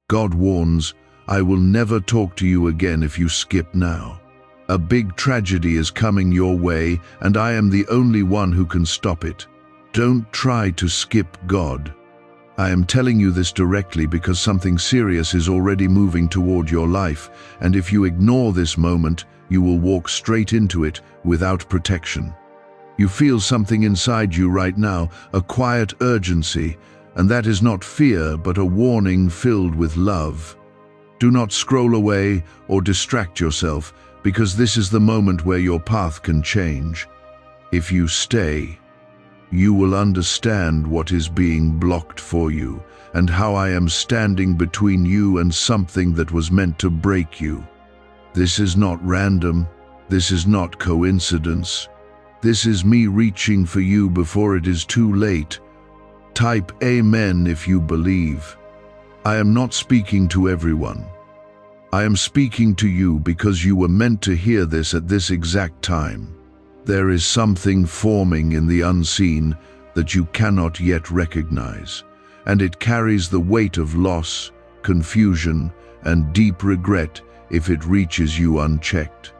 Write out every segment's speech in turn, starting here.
God warns, "I will never talk to you again if you skip now. A big tragedy is coming your way, and I am the only one who can stop it. Don't try to skip God." I am telling you this directly because something serious is already moving toward your life, and if you ignore this moment, you will walk straight into it without protection. You feel something inside you right now, a quiet urgency, and that is not fear but a warning filled with love. Do not scroll away or distract yourself, because this is the moment where your path can change. If you stay, you will understand what is being blocked for you, and how I am standing between you and something that was meant to break you. This is not random. This is not coincidence. This is me reaching for you before it is too late. Type Amen if you believe. I am not speaking to everyone. I am speaking to you because you were meant to hear this at this exact time. There is something forming in the unseen that you cannot yet recognize, and it carries the weight of loss, confusion, and deep regret if it reaches you unchecked.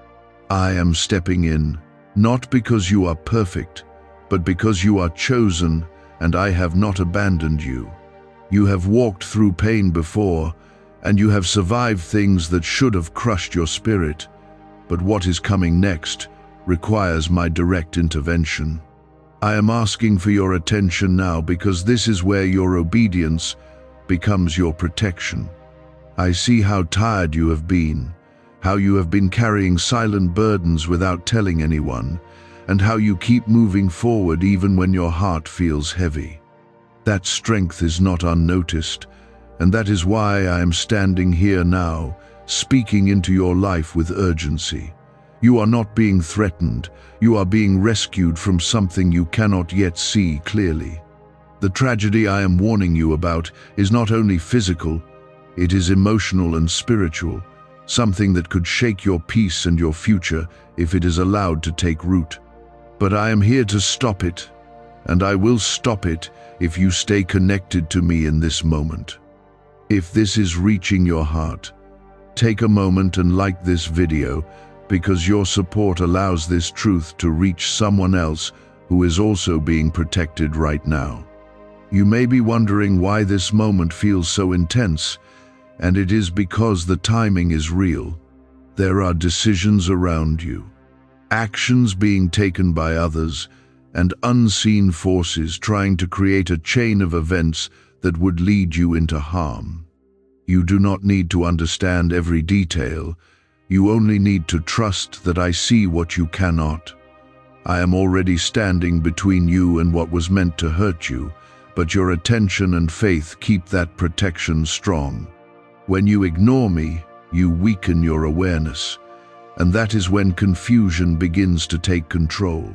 I am stepping in, not because you are perfect, but because you are chosen, and I have not abandoned you. You have walked through pain before, and you have survived things that should have crushed your spirit. But what is coming next requires my direct intervention. I am asking for your attention now because this is where your obedience becomes your protection. I see how tired you have been, how you have been carrying silent burdens without telling anyone, and how you keep moving forward even when your heart feels heavy. That strength is not unnoticed, and that is why I am standing here now, speaking into your life with urgency. You are not being threatened, you are being rescued from something you cannot yet see clearly. The tragedy I am warning you about is not only physical, it is emotional and spiritual, something that could shake your peace and your future if it is allowed to take root. But I am here to stop it, and I will stop it if you stay connected to me in this moment. If this is reaching your heart, take a moment and like this video, because your support allows this truth to reach someone else who is also being protected right now. You may be wondering why this moment feels so intense, and it is because the timing is real. There are decisions around you, actions being taken by others, and unseen forces trying to create a chain of events that would lead you into harm. You do not need to understand every detail. You only need to trust that I see what you cannot. I am already standing between you and what was meant to hurt you, but your attention and faith keep that protection strong. When you ignore me, you weaken your awareness, and that is when confusion begins to take control.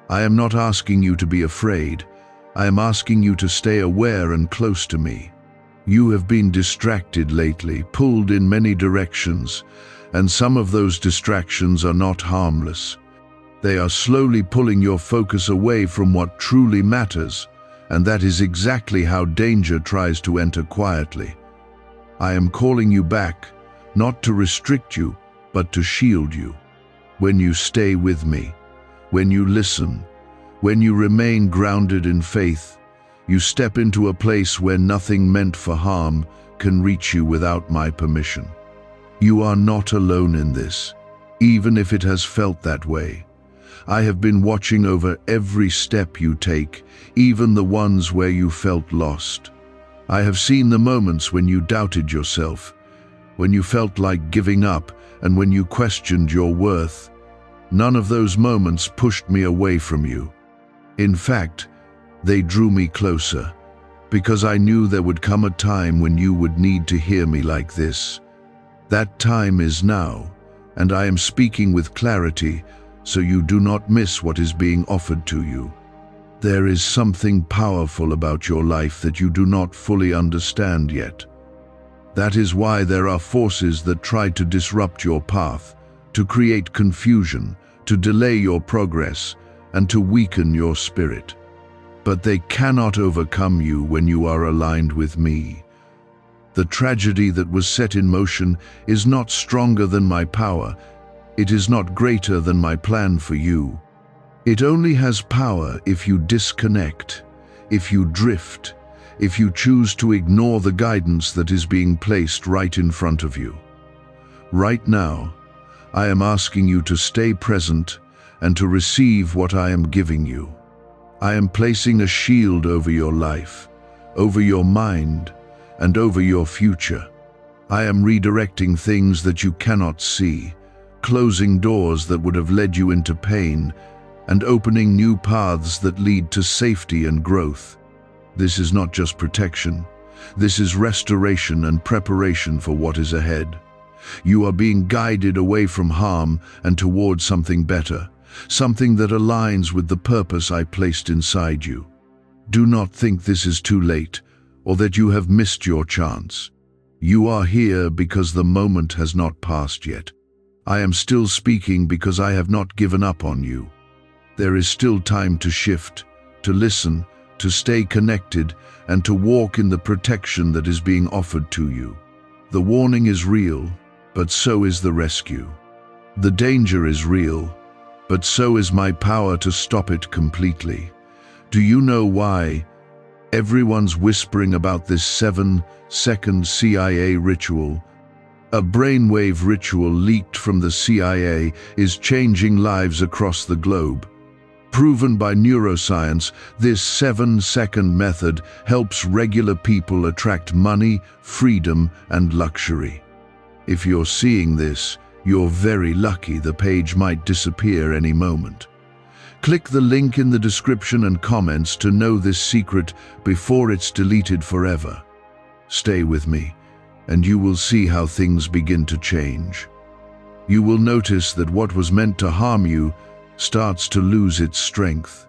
I am not asking you to be afraid. I am asking you to stay aware and close to me. You have been distracted lately, pulled in many directions, and some of those distractions are not harmless. They are slowly pulling your focus away from what truly matters, and that is exactly how danger tries to enter quietly. I am calling you back, not to restrict you, but to shield you. When you stay with me, when you listen, when you remain grounded in faith, you step into a place where nothing meant for harm can reach you without my permission. You are not alone in this, even if it has felt that way. I have been watching over every step you take, even the ones where you felt lost. I have seen the moments when you doubted yourself, when you felt like giving up, and when you questioned your worth. None of those moments pushed me away from you. In fact, they drew me closer, because I knew there would come a time when you would need to hear me like this. That time is now, and I am speaking with clarity, so you do not miss what is being offered to you. There is something powerful about your life that you do not fully understand yet. That is why there are forces that try to disrupt your path, to create confusion, to delay your progress, and to weaken your spirit. But they cannot overcome you when you are aligned with me. The tragedy that was set in motion is not stronger than my power. It is not greater than my plan for you. It only has power if you disconnect, if you drift, if you choose to ignore the guidance that is being placed right in front of you. Right now, I am asking you to stay present and to receive what I am giving you. I am placing a shield over your life, over your mind, and over your future. I am redirecting things that you cannot see, closing doors that would have led you into pain, and opening new paths that lead to safety and growth. This is not just protection. This is restoration and preparation for what is ahead. You are being guided away from harm and towards something better, something that aligns with the purpose I placed inside you. Do not think this is too late or that you have missed your chance. You are here because the moment has not passed yet. I am still speaking because I have not given up on you. There is still time to shift, to listen, to stay connected, and to walk in the protection that is being offered to you. The warning is real, but so is the rescue. The danger is real, but so is my power to stop it completely. Do you know why everyone's whispering about this 7-second CIA ritual? A brainwave ritual leaked from the CIA is changing lives across the globe. Proven by neuroscience, this 7-second method helps regular people attract money, freedom, and luxury. If you're seeing this, you're very lucky. The page might disappear any moment. Click the link in the description and comments to know this secret before it's deleted forever. Stay with me, and you will see how things begin to change. You will notice that what was meant to harm you starts to lose its strength.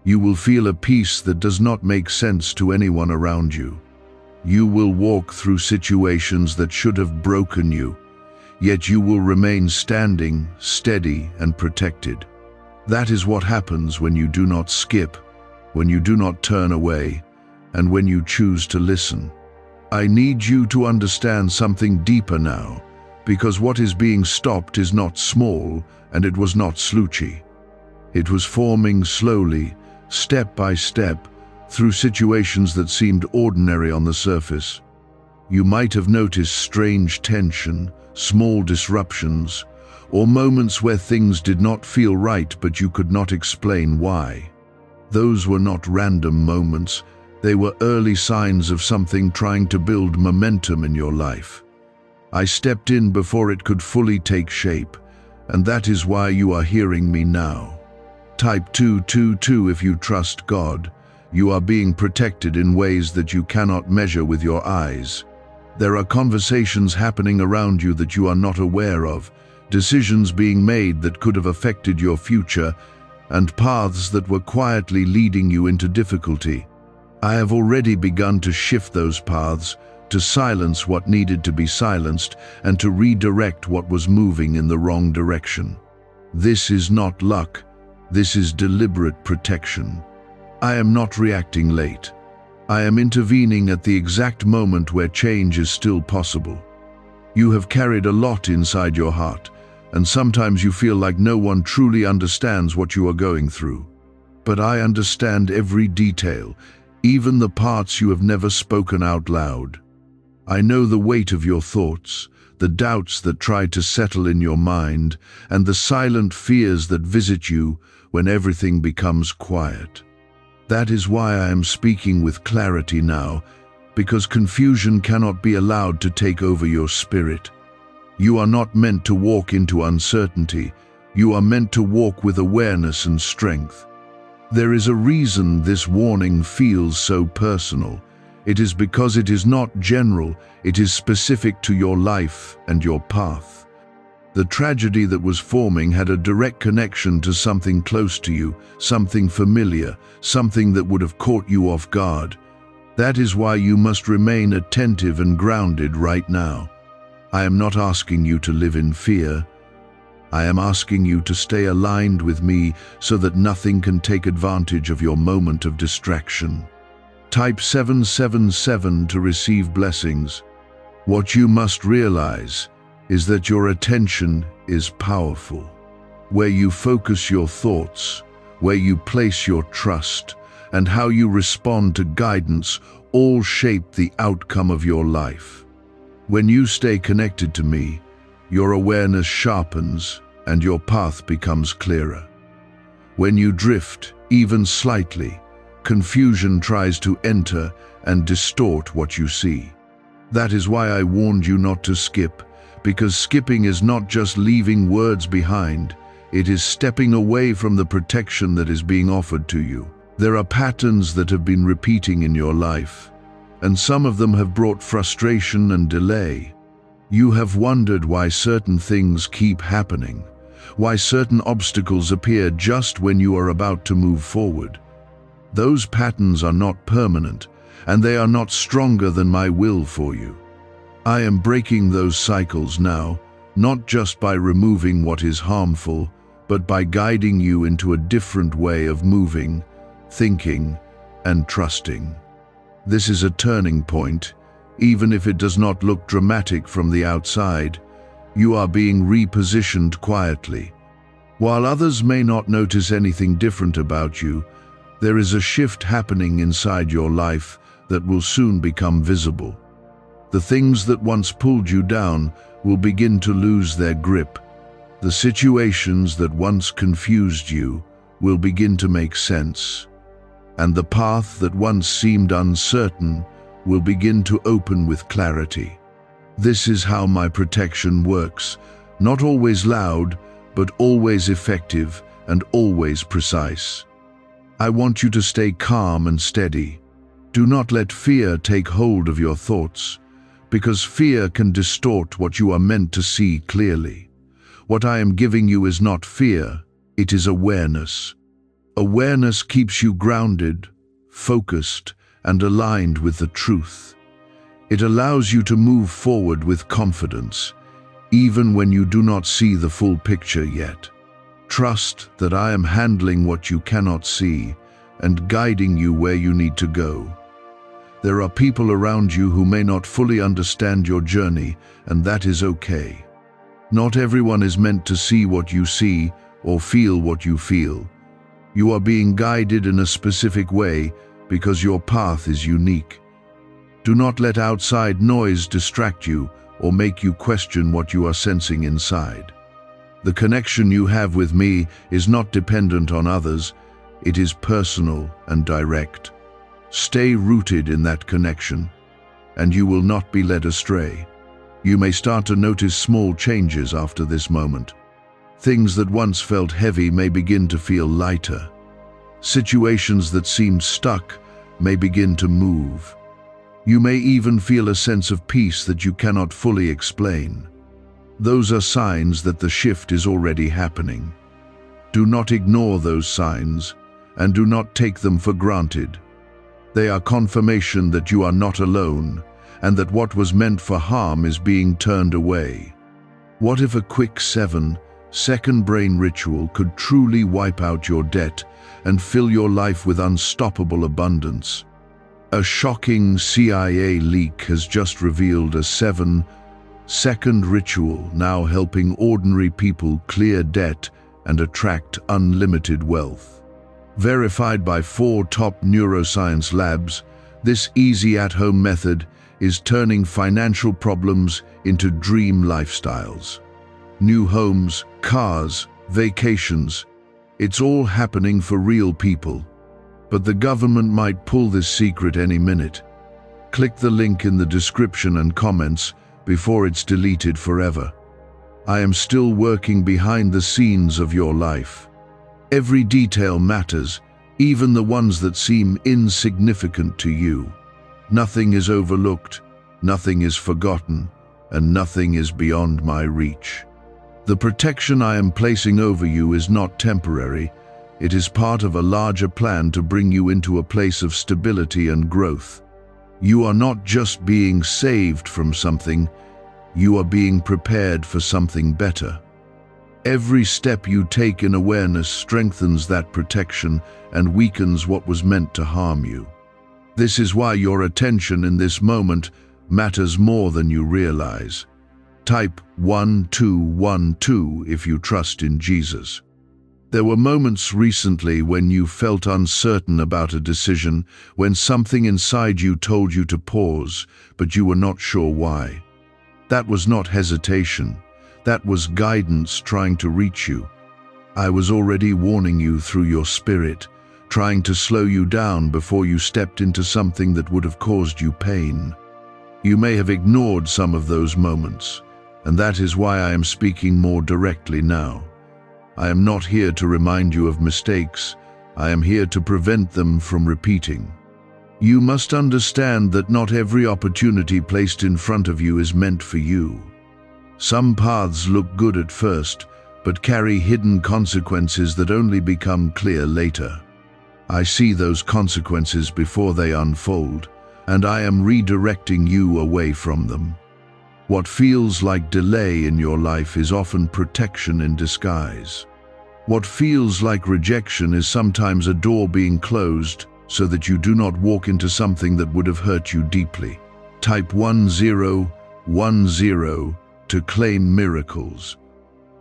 You will feel a peace that does not make sense to anyone around you. You will walk through situations that should have broken you, yet you will remain standing, steady, and protected. That is what happens when you do not skip, when you do not turn away, and when you choose to listen. I need you to understand something deeper now, because what is being stopped is not small, and it was not slouchy. It was forming slowly, step by step, through situations that seemed ordinary on the surface. You might have noticed strange tension, small disruptions, or moments where things did not feel right but you could not explain why. Those were not random moments, they were early signs of something trying to build momentum in your life. I stepped in before it could fully take shape, and that is why you are hearing me now. Type 222 if you trust God. You are being protected in ways that you cannot measure with your eyes. There are conversations happening around you that you are not aware of, decisions being made that could have affected your future, and paths that were quietly leading you into difficulty. I have already begun to shift those paths, to silence what needed to be silenced, and to redirect what was moving in the wrong direction. This is not luck, this is deliberate protection. I am not reacting late. I am intervening at the exact moment where change is still possible. You have carried a lot inside your heart, and sometimes you feel like no one truly understands what you are going through. But I understand every detail, even the parts you have never spoken out loud. I know the weight of your thoughts, the doubts that try to settle in your mind, and the silent fears that visit you when everything becomes quiet. That is why I am speaking with clarity now, because confusion cannot be allowed to take over your spirit. You are not meant to walk into uncertainty. You are meant to walk with awareness and strength. There is a reason this warning feels so personal. It is because it is not general, it is specific to your life and your path. The tragedy that was forming had a direct connection to something close to you, something familiar, something that would have caught you off guard. That is why you must remain attentive and grounded right now. I am not asking you to live in fear. I am asking you to stay aligned with me so that nothing can take advantage of your moment of distraction. Type 777 to receive blessings. What you must realize is that your attention is powerful. Where you focus your thoughts, where you place your trust, and how you respond to guidance all shape the outcome of your life. When you stay connected to me, your awareness sharpens and your path becomes clearer. When you drift, even slightly, confusion tries to enter and distort what you see. That is why I warned you not to skip, because skipping is not just leaving words behind, it is stepping away from the protection that is being offered to you. There are patterns that have been repeating in your life, and some of them have brought frustration and delay. You have wondered why certain things keep happening, why certain obstacles appear just when you are about to move forward. Those patterns are not permanent, and they are not stronger than my will for you. I am breaking those cycles now, not just by removing what is harmful, but by guiding you into a different way of moving, thinking, and trusting. This is a turning point. Even if it does not look dramatic from the outside, you are being repositioned quietly. While others may not notice anything different about you, there is a shift happening inside your life that will soon become visible. The things that once pulled you down will begin to lose their grip. The situations that once confused you will begin to make sense. And the path that once seemed uncertain will begin to open with clarity. This is how my protection works, not always loud, but always effective and always precise. I want you to stay calm and steady. Do not let fear take hold of your thoughts, because fear can distort what you are meant to see clearly. What I am giving you is not fear, it is awareness. Awareness keeps you grounded, focused, and aligned with the truth. It allows you to move forward with confidence, even when you do not see the full picture yet. Trust that I am handling what you cannot see and guiding you where you need to go. There are people around you who may not fully understand your journey, and that is okay. Not everyone is meant to see what you see or feel what you feel. You are being guided in a specific way because your path is unique. Do not let outside noise distract you or make you question what you are sensing inside. The connection you have with me is not dependent on others, it is personal and direct. Stay rooted in that connection, and you will not be led astray. You may start to notice small changes after this moment. Things that once felt heavy may begin to feel lighter. Situations that seemed stuck may begin to move. You may even feel a sense of peace that you cannot fully explain. Those are signs that the shift is already happening. Do not ignore those signs, and do not take them for granted. They are confirmation that you are not alone, and that what was meant for harm is being turned away. What if a quick 7-second brain ritual could truly wipe out your debt and fill your life with unstoppable abundance? A shocking CIA leak has just revealed a 7-second ritual now helping ordinary people clear debt and attract unlimited wealth. Verified by 4 top neuroscience labs, this easy at-home method is turning financial problems into dream lifestyles. New homes, cars, vacations, it's all happening for real people. But the government might pull this secret any minute. Click the link in the description and comments before it's deleted forever. I am still working behind the scenes of your life. Every detail matters, even the ones that seem insignificant to you. Nothing is overlooked, nothing is forgotten, and nothing is beyond my reach. The protection I am placing over you is not temporary. It is part of a larger plan to bring you into a place of stability and growth. You are not just being saved from something, you are being prepared for something better. Every step you take in awareness strengthens that protection and weakens what was meant to harm you. This is why your attention in this moment matters more than you realize. Type 1212 if you trust in Jesus. There were moments recently when you felt uncertain about a decision, when something inside you told you to pause, but you were not sure why. That was not hesitation. That was guidance trying to reach you. I was already warning you through your spirit, trying to slow you down before you stepped into something that would have caused you pain. You may have ignored some of those moments, and that is why I am speaking more directly now. I am not here to remind you of mistakes. I am here to prevent them from repeating. You must understand that not every opportunity placed in front of you is meant for you. Some paths look good at first, but carry hidden consequences that only become clear later. I see those consequences before they unfold, and I am redirecting you away from them. What feels like delay in your life is often protection in disguise. What feels like rejection is sometimes a door being closed so that you do not walk into something that would have hurt you deeply. Type 1010 to claim miracles.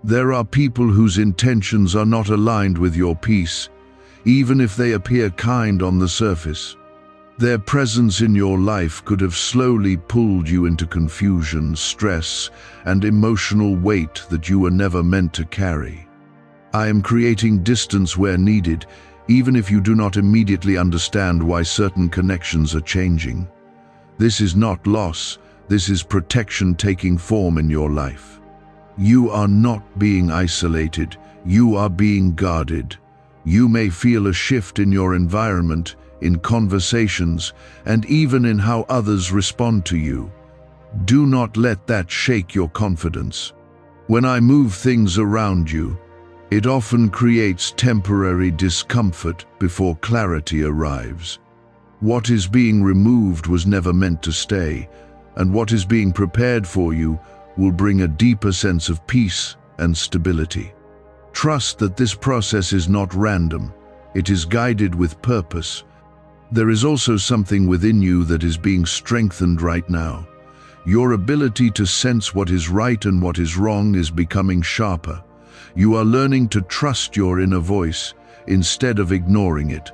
There are people whose intentions are not aligned with your peace, even if they appear kind on the surface. Their presence in your life could have slowly pulled you into confusion, stress, and emotional weight that you were never meant to carry. I am creating distance where needed, even if you do not immediately understand why certain connections are changing. This is not loss, this is protection taking form in your life. You are not being isolated, you are being guarded. You may feel a shift in your environment, in conversations, and even in how others respond to you. Do not let that shake your confidence. When I move things around you, it often creates temporary discomfort before clarity arrives. What is being removed was never meant to stay, and what is being prepared for you will bring a deeper sense of peace and stability. Trust that this process is not random. It is guided with purpose. There is also something within you that is being strengthened right now. Your ability to sense what is right and what is wrong is becoming sharper. You are learning to trust your inner voice instead of ignoring it.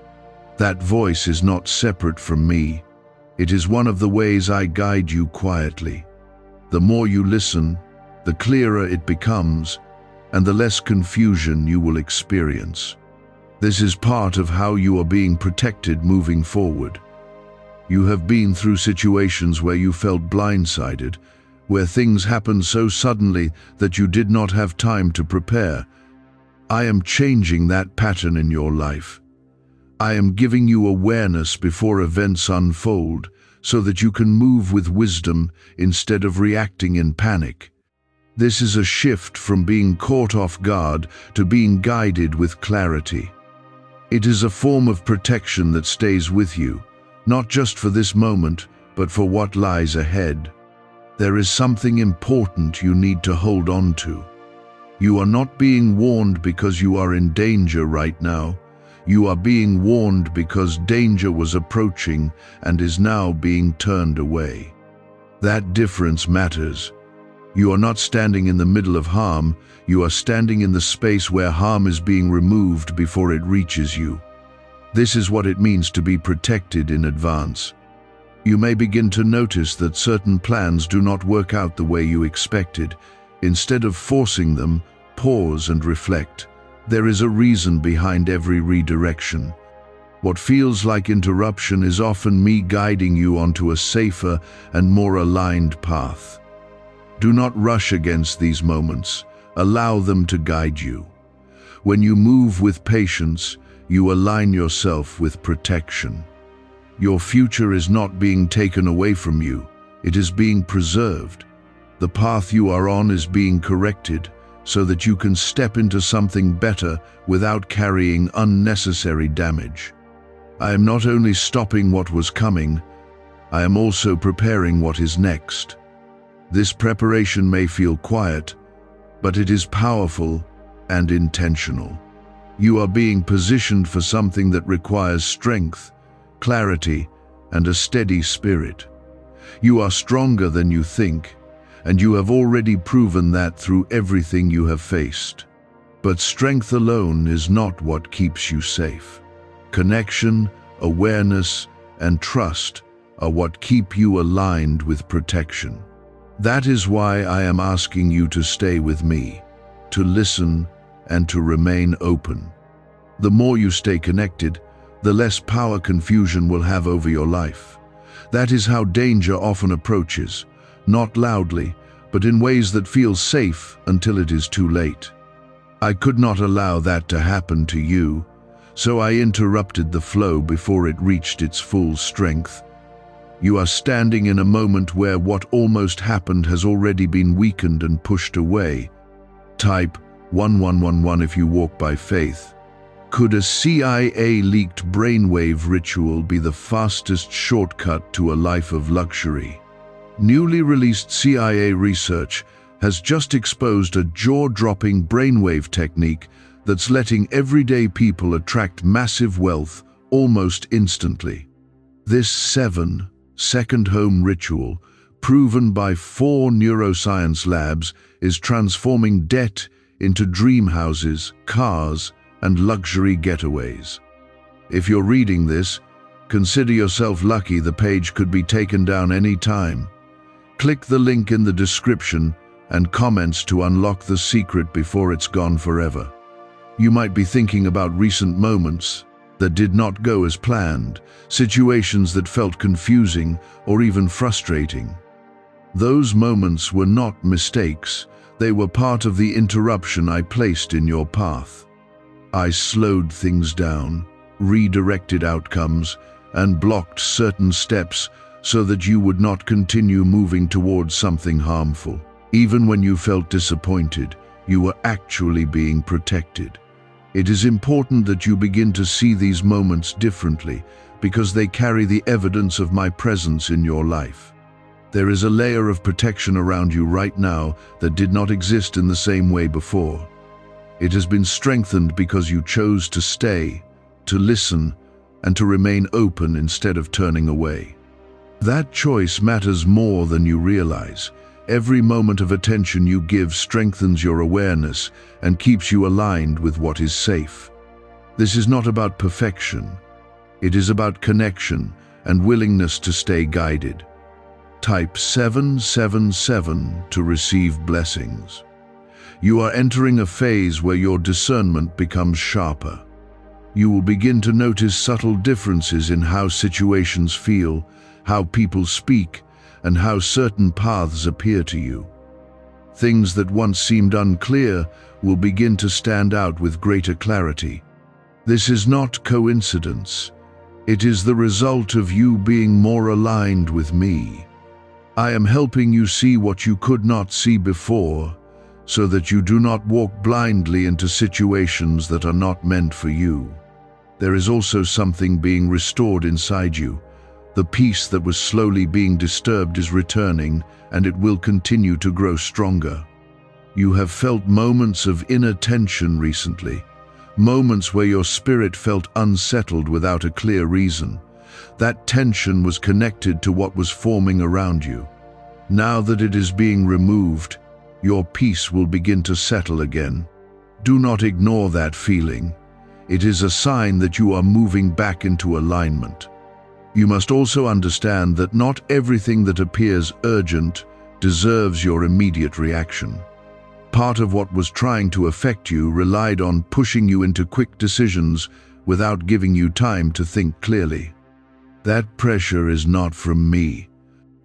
That voice is not separate from me. It is one of the ways I guide you quietly. The more you listen, the clearer it becomes, and the less confusion you will experience. This is part of how you are being protected moving forward. You have been through situations where you felt blindsided, where things happened so suddenly that you did not have time to prepare. I am changing that pattern in your life. I am giving you awareness before events unfold so that you can move with wisdom instead of reacting in panic. This is a shift from being caught off guard to being guided with clarity. It is a form of protection that stays with you, not just for this moment, but for what lies ahead. There is something important you need to hold on to. You are not being warned because you are in danger right now. You are being warned because danger was approaching and is now being turned away. That difference matters. You are not standing in the middle of harm, you are standing in the space where harm is being removed before it reaches you. This is what it means to be protected in advance. You may begin to notice that certain plans do not work out the way you expected. Instead of forcing them, pause and reflect. There is a reason behind every redirection. What feels like interruption is often me guiding you onto a safer and more aligned path. Do not rush against these moments. Allow them to guide you. When you move with patience, you align yourself with protection. Your future is not being taken away from you, it is being preserved. The path you are on is being corrected so that you can step into something better without carrying unnecessary damage. I am not only stopping what was coming, I am also preparing what is next. This preparation may feel quiet, but it is powerful and intentional. You are being positioned for something that requires strength, clarity, and a steady spirit. You are stronger than you think, and you have already proven that through everything you have faced. But strength alone is not what keeps you safe. Connection, awareness, and trust are what keep you aligned with protection. That is why I am asking you to stay with me, to listen, and to remain open. The more you stay connected, the less power confusion will have over your life. That is how danger often approaches, not loudly, but in ways that feel safe until it is too late. I could not allow that to happen to you, so I interrupted the flow before it reached its full strength. You are standing in a moment where what almost happened has already been weakened and pushed away. Type 1111 if you walk by faith. Could a CIA-leaked brainwave ritual be the fastest shortcut to a life of luxury? Newly released CIA research has just exposed a jaw-dropping brainwave technique that's letting everyday people attract massive wealth almost instantly. This 7-second home ritual, proven by 4 neuroscience labs, is transforming debt into dream houses, cars, and luxury getaways. If you're reading this, consider yourself lucky. The page could be taken down any time. Click the link in the description and comments to unlock the secret before it's gone forever. You might be thinking about recent moments that did not go as planned, situations that felt confusing or even frustrating. Those moments were not mistakes, they were part of the interruption I placed in your path. I slowed things down, redirected outcomes, and blocked certain steps so that you would not continue moving towards something harmful. Even when you felt disappointed, you were actually being protected. It is important that you begin to see these moments differently because they carry the evidence of my presence in your life. There is a layer of protection around you right now that did not exist in the same way before. It has been strengthened because you chose to stay, to listen, and to remain open instead of turning away. That choice matters more than you realize. Every moment of attention you give strengthens your awareness and keeps you aligned with what is safe. This is not about perfection. It is about connection and willingness to stay guided. Type 777 to receive blessings. You are entering a phase where your discernment becomes sharper. You will begin to notice subtle differences in how situations feel, how people speak, and how certain paths appear to you. Things that once seemed unclear will begin to stand out with greater clarity. This is not coincidence. It is the result of you being more aligned with me. I am helping you see what you could not see before, so that you do not walk blindly into situations that are not meant for you. There is also something being restored inside you. The peace that was slowly being disturbed is returning, and it will continue to grow stronger. You have felt moments of inner tension recently, moments where your spirit felt unsettled without a clear reason. That tension was connected to what was forming around you. Now that it is being removed, your peace will begin to settle again. Do not ignore that feeling. It is a sign that you are moving back into alignment. You must also understand that not everything that appears urgent deserves your immediate reaction. Part of what was trying to affect you relied on pushing you into quick decisions without giving you time to think clearly. That pressure is not from me.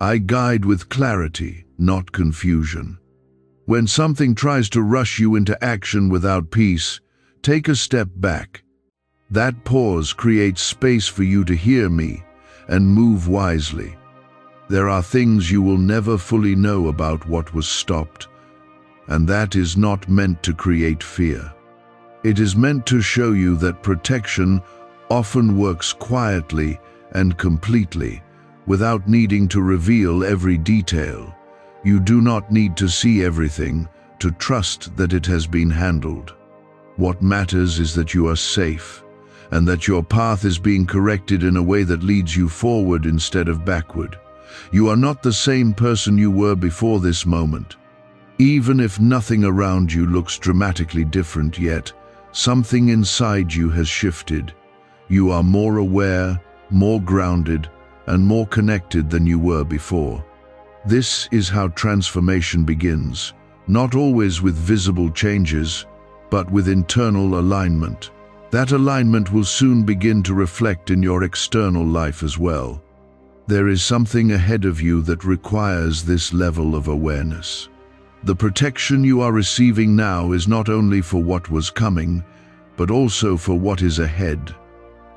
I guide with clarity, not confusion. When something tries to rush you into action without peace, take a step back. That pause creates space for you to hear me and move wisely. There are things you will never fully know about what was stopped, and that is not meant to create fear. It is meant to show you that protection often works quietly and completely, without needing to reveal every detail. You do not need to see everything to trust that it has been handled. What matters is that you are safe, and that your path is being corrected in a way that leads you forward instead of backward. You are not the same person you were before this moment. Even if nothing around you looks dramatically different yet, something inside you has shifted. You are more aware, more grounded, and more connected than you were before. This is how transformation begins, not always with visible changes, but with internal alignment. That alignment will soon begin to reflect in your external life as well. There is something ahead of you that requires this level of awareness. The protection you are receiving now is not only for what was coming, but also for what is ahead.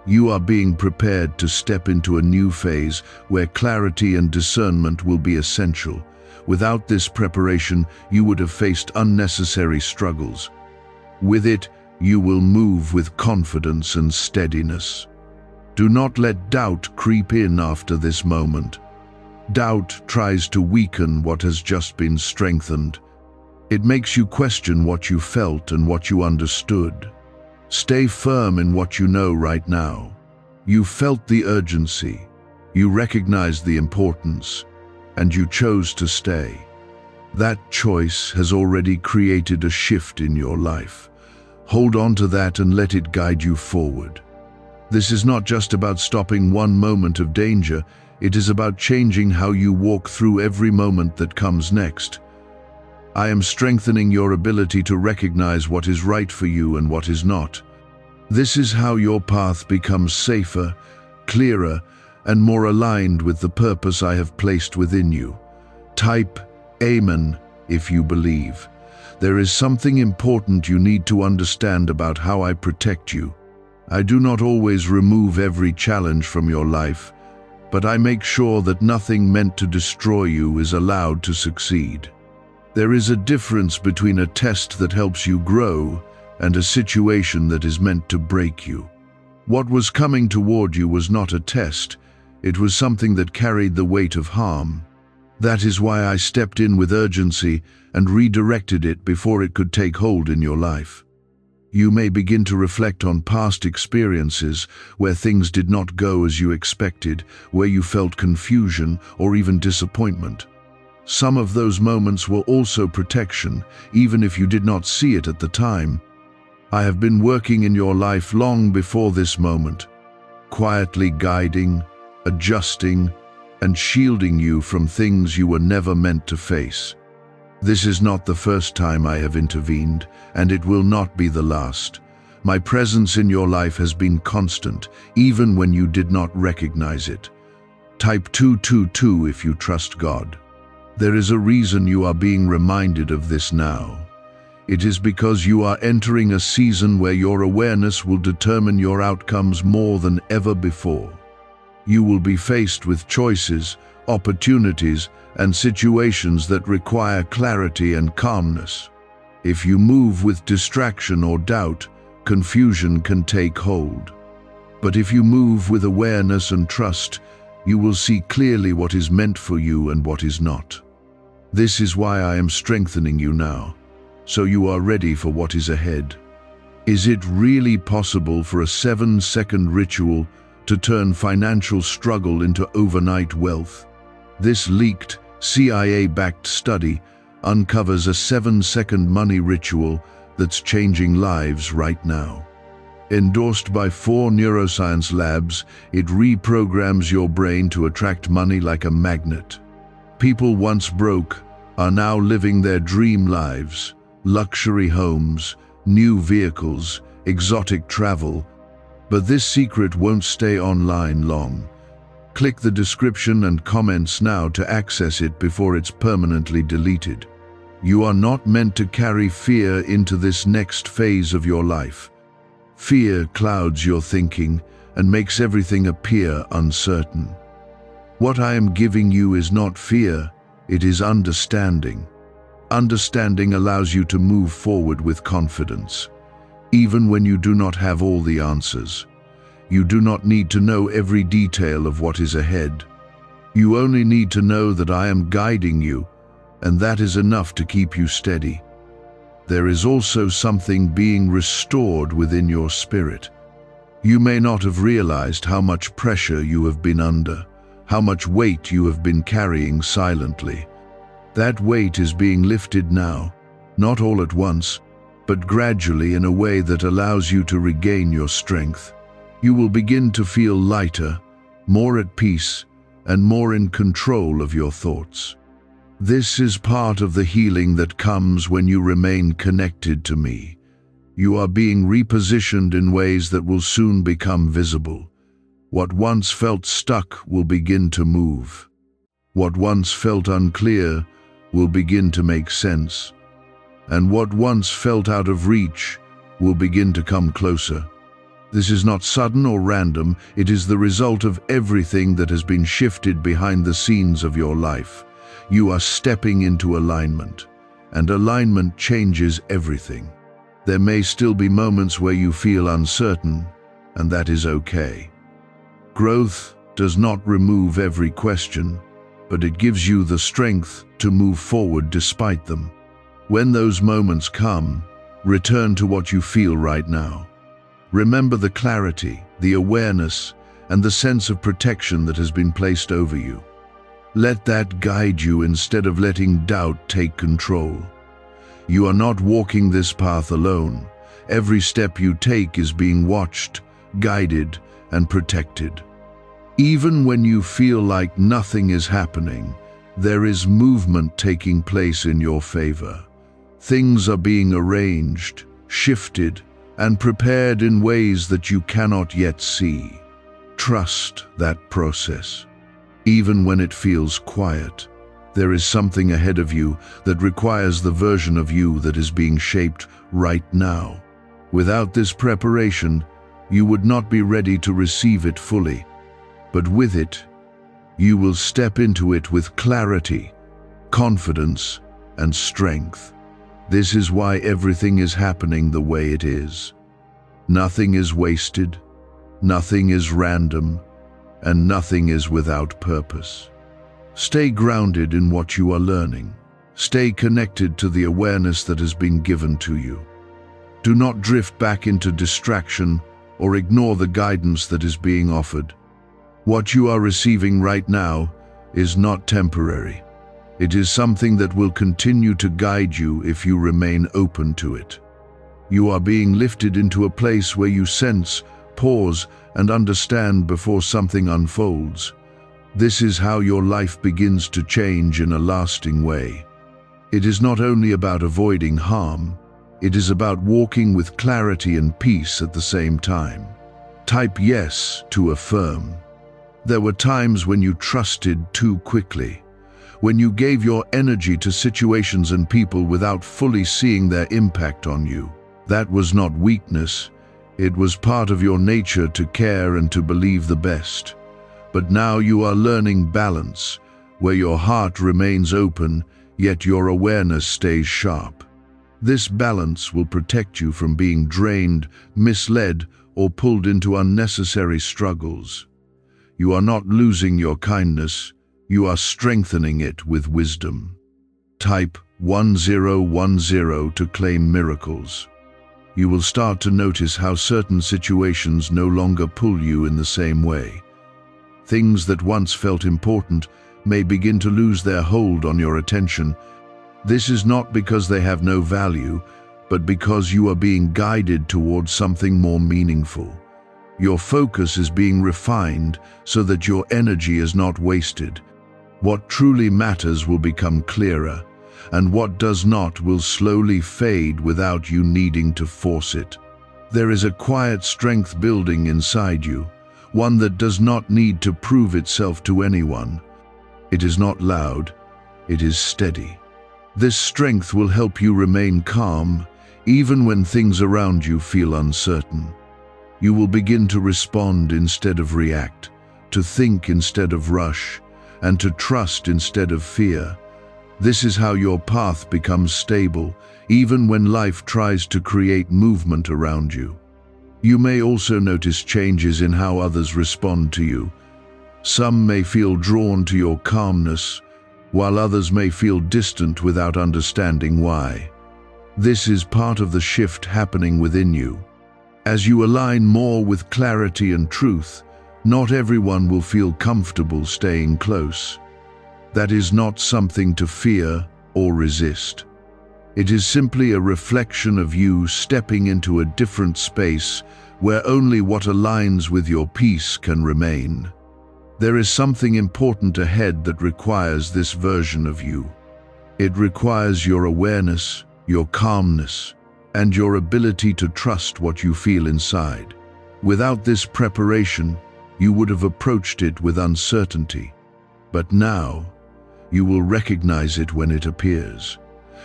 You are being prepared to step into a new phase where clarity and discernment will be essential. Without this preparation, you would have faced unnecessary struggles. With it, you will move with confidence and steadiness. Do not let doubt creep in after this moment. Doubt tries to weaken what has just been strengthened. It makes you question what you felt and what you understood. Stay firm in what you know right now. You felt the urgency, you recognized the importance, and you chose to stay. That choice has already created a shift in your life. Hold on to that and let it guide you forward. This is not just about stopping one moment of danger, it is about changing how you walk through every moment that comes next. I am strengthening your ability to recognize what is right for you and what is not. This is how your path becomes safer, clearer, and more aligned with the purpose I have placed within you. Type Amen if you believe. There is something important you need to understand about how I protect you. I do not always remove every challenge from your life, but I make sure that nothing meant to destroy you is allowed to succeed. There is a difference between a test that helps you grow and a situation that is meant to break you. What was coming toward you was not a test, it was something that carried the weight of harm. That is why I stepped in with urgency and redirected it before it could take hold in your life. You may begin to reflect on past experiences where things did not go as you expected, where you felt confusion or even disappointment. Some of those moments were also protection, even if you did not see it at the time. I have been working in your life long before this moment, quietly guiding, adjusting, and shielding you from things you were never meant to face. This is not the first time I have intervened, and it will not be the last. My presence in your life has been constant, even when you did not recognize it. Type 222 if you trust God. There is a reason you are being reminded of this now. It is because you are entering a season where your awareness will determine your outcomes more than ever before. You will be faced with choices, opportunities, and situations that require clarity and calmness. If you move with distraction or doubt, confusion can take hold. But if you move with awareness and trust, you will see clearly what is meant for you and what is not. This is why I am strengthening you now, so you are ready for what is ahead. Is it really possible for a 7-second ritual to turn financial struggle into overnight wealth? This leaked, CIA-backed study uncovers a 7-second money ritual that's changing lives right now. Endorsed by 4 neuroscience labs, it reprograms your brain to attract money like a magnet. People once broke are now living their dream lives, luxury homes, new vehicles, exotic travel. But this secret won't stay online long. Click the description and comments now to access it before it's permanently deleted. You are not meant to carry fear into this next phase of your life. Fear clouds your thinking and makes everything appear uncertain. What I am giving you is not fear, it is understanding. Understanding allows you to move forward with confidence, even when you do not have all the answers. You do not need to know every detail of what is ahead. You only need to know that I am guiding you, and that is enough to keep you steady. There is also something being restored within your spirit. You may not have realized how much pressure you have been under, how much weight you have been carrying silently. That weight is being lifted now, not all at once, but gradually in a way that allows you to regain your strength. You will begin to feel lighter, more at peace, and more in control of your thoughts. This is part of the healing that comes when you remain connected to me. You are being repositioned in ways that will soon become visible. What once felt stuck will begin to move. What once felt unclear will begin to make sense. And what once felt out of reach will begin to come closer. This is not sudden or random, it is the result of everything that has been shifted behind the scenes of your life. You are stepping into alignment, and alignment changes everything. There may still be moments where you feel uncertain, and that is okay. Growth does not remove every question, but it gives you the strength to move forward despite them. When those moments come, return to what you feel right now. Remember the clarity, the awareness, and the sense of protection that has been placed over you. Let that guide you instead of letting doubt take control. You are not walking this path alone. Every step you take is being watched, guided, and protected. Even when you feel like nothing is happening, there is movement taking place in your favor. Things are being arranged, shifted, and prepared in ways that you cannot yet see. Trust that process. Even when it feels quiet, there is something ahead of you that requires the version of you that is being shaped right now. Without this preparation, you would not be ready to receive it fully. But with it, you will step into it with clarity, confidence, and strength. This is why everything is happening the way it is. Nothing is wasted, nothing is random, and nothing is without purpose. Stay grounded in what you are learning. Stay connected to the awareness that has been given to you. Do not drift back into distraction or ignore the guidance that is being offered. What you are receiving right now is not temporary. It is something that will continue to guide you if you remain open to it. You are being lifted into a place where you sense, pause, and understand before something unfolds. This is how your life begins to change in a lasting way. It is not only about avoiding harm, it is about walking with clarity and peace at the same time. Type yes to affirm. There were times when you trusted too quickly, when you gave your energy to situations and people without fully seeing their impact on you. That was not weakness. It was part of your nature to care and to believe the best. But now you are learning balance, where your heart remains open, yet your awareness stays sharp. This balance will protect you from being drained, misled, or pulled into unnecessary struggles. You are not losing your kindness, you are strengthening it with wisdom. Type 1010 to claim miracles. You will start to notice how certain situations no longer pull you in the same way. Things that once felt important may begin to lose their hold on your attention. This is not because they have no value, but because you are being guided towards something more meaningful. Your focus is being refined so that your energy is not wasted. What truly matters will become clearer, and what does not will slowly fade without you needing to force it. There is a quiet strength building inside you, one that does not need to prove itself to anyone. It is not loud, it is steady. This strength will help you remain calm, even when things around you feel uncertain. You will begin to respond instead of react, to think instead of rush, and to trust instead of fear. This is how your path becomes stable, even when life tries to create movement around you. You may also notice changes in how others respond to you. Some may feel drawn to your calmness, while others may feel distant without understanding why. This is part of the shift happening within you. As you align more with clarity and truth, not everyone will feel comfortable staying close. That is not something to fear or resist. It is simply a reflection of you stepping into a different space where only what aligns with your peace can remain. There is something important ahead that requires this version of you. It requires your awareness, your calmness, and your ability to trust what you feel inside. Without this preparation, you would have approached it with uncertainty. But now, you will recognize it when it appears.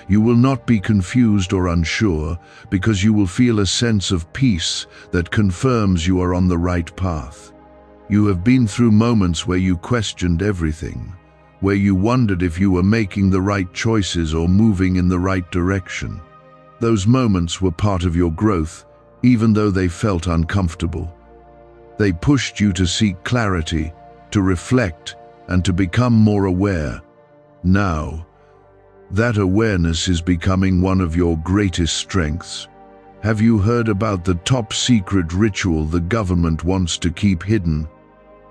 You will not be confused or unsure because you will feel a sense of peace that confirms you are on the right path. You have been through moments where you questioned everything, where you wondered if you were making the right choices or moving in the right direction. Those moments were part of your growth, even though they felt uncomfortable. They pushed you to seek clarity, to reflect, and to become more aware. Now, that awareness is becoming one of your greatest strengths. Have you heard about the top secret ritual the government wants to keep hidden?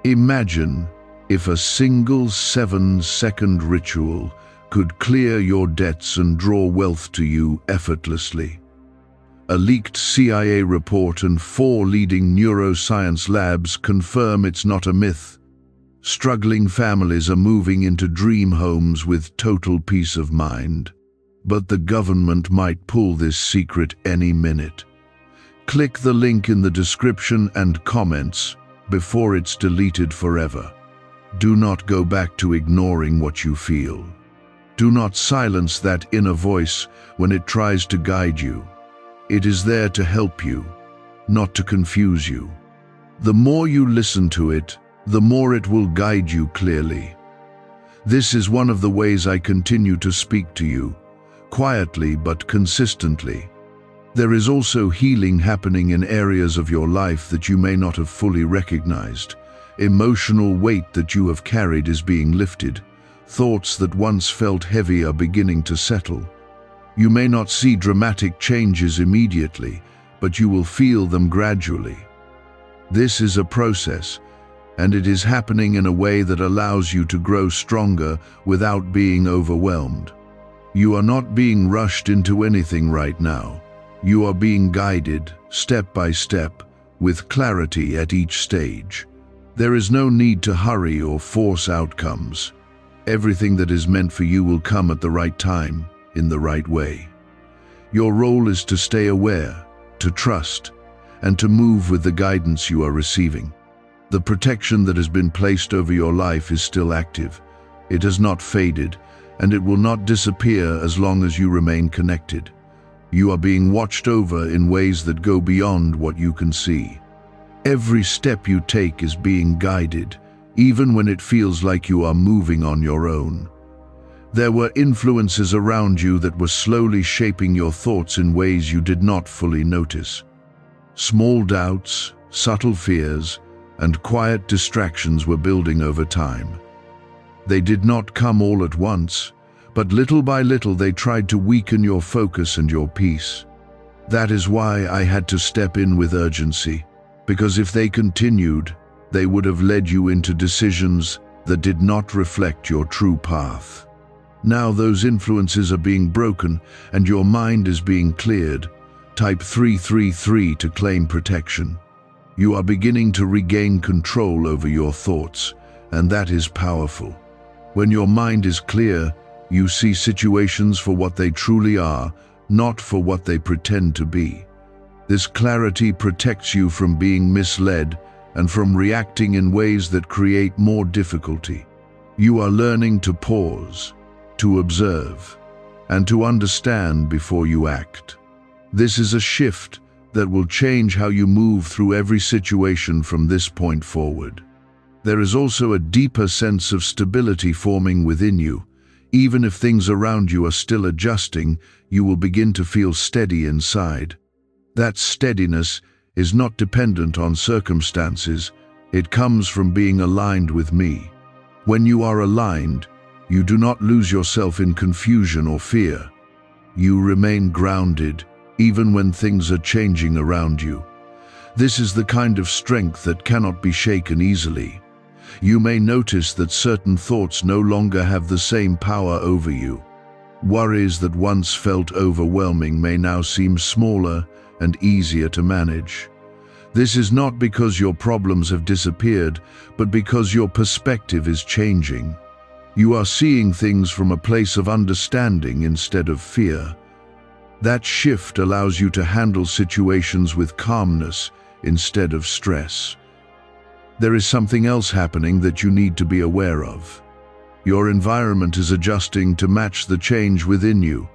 Imagine if a single 7-second ritual could clear your debts and draw wealth to you effortlessly. A leaked CIA report and 4 leading neuroscience labs confirm it's not a myth. Struggling families are moving into dream homes with total peace of mind. But the government might pull this secret any minute. Click the link in the description and comments before it's deleted forever. Do not go back to ignoring what you feel. Do not silence that inner voice when it tries to guide you. It is there to help you, not to confuse you. The more you listen to it, the more it will guide you clearly. This is one of the ways I continue to speak to you, quietly but consistently. There is also healing happening in areas of your life that you may not have fully recognized. Emotional weight that you have carried is being lifted. Thoughts that once felt heavy are beginning to settle. You may not see dramatic changes immediately, but you will feel them gradually. This is a process, and it is happening in a way that allows you to grow stronger without being overwhelmed. You are not being rushed into anything right now. You are being guided, step by step, with clarity at each stage. There is no need to hurry or force outcomes. Everything that is meant for you will come at the right time, in the right way. Your role is to stay aware, to trust, and to move with the guidance you are receiving. The protection that has been placed over your life is still active. It has not faded, and it will not disappear as long as you remain connected. You are being watched over in ways that go beyond what you can see. Every step you take is being guided, even when it feels like you are moving on your own. There were influences around you that were slowly shaping your thoughts in ways you did not fully notice. Small doubts, subtle fears, and quiet distractions were building over time. They did not come all at once, but little by little they tried to weaken your focus and your peace. That is why I had to step in with urgency, because if they continued, they would have led you into decisions that did not reflect your true path. Now those influences are being broken and your mind is being cleared. Type 333 to claim protection. You are beginning to regain control over your thoughts, and that is powerful. When your mind is clear, you see situations for what they truly are, not for what they pretend to be. This clarity protects you from being misled and from reacting in ways that create more difficulty. You are learning to pause, to observe, and to understand before you act. This is a shift that will change how you move through every situation from this point forward. There is also a deeper sense of stability forming within you. Even if things around you are still adjusting, you will begin to feel steady inside. That steadiness is not dependent on circumstances. It comes from being aligned with me. When you are aligned, you do not lose yourself in confusion or fear. You remain grounded, even when things are changing around you. This is the kind of strength that cannot be shaken easily. You may notice that certain thoughts no longer have the same power over you. Worries that once felt overwhelming may now seem smaller and easier to manage. This is not because your problems have disappeared, but because your perspective is changing. You are seeing things from a place of understanding instead of fear. That shift allows you to handle situations with calmness instead of stress. There is something else happening that you need to be aware of. Your environment is adjusting to match the change within you.